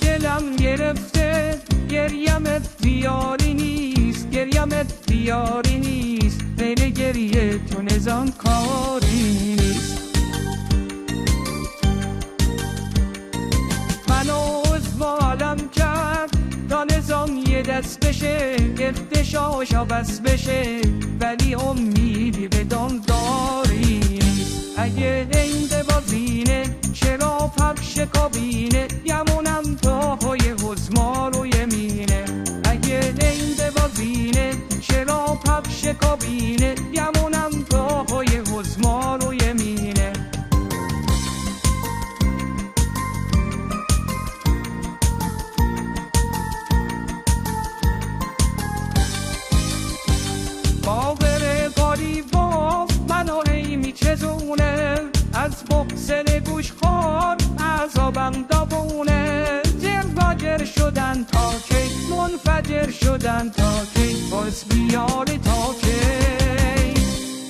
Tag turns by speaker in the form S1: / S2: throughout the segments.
S1: دلم گرفته، گریمت بیاری نیست، گریمت بیاری نیست، غیر گریه تو نزان کاری نیست. منو عزوالم کرد تا نظام یه دست بشه، اختشاشا بس بشه، ولی امیدی به داری نیست. اگه این بازینه چرا پخش کابینه، گمونم تا های حزمار و یمینه. اگه این بازینه چرا پخش کابینه، گمونم تا های حزمار و یمینه. باور کاری باز منو هی میچزونه، از بغسل گوش خور عذابم دابونه. جر شدن تا کی، منفجر شدن تا کی، باز بیاره تا کی.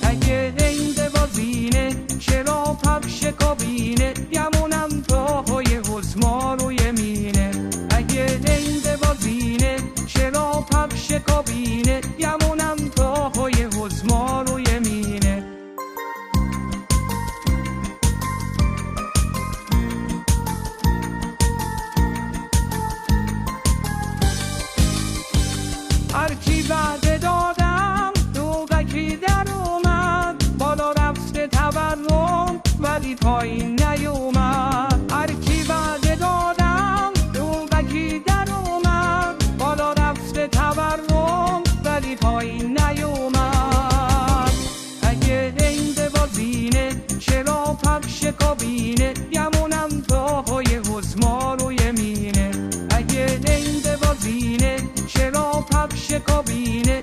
S1: اگه این بازینه چرا پخش کابینه، گمونم تا های حزمار و یمینه. اگه این بازینه چرا پخش کابینه، گمونم تا های حزمار و یمینه. هرچی وعده دادم دوغکی در اومد، بالا رفته تورم ولی پایین نیومد. هرچی وعده دادم دوغکی در اومد، بالا رفته تورم ولی پایین نیومد. اگه این بازینه چرا پخش کابینه، گمونم تا های حزمار و یمینه. اگه این بازینه چرا پخش کابینه،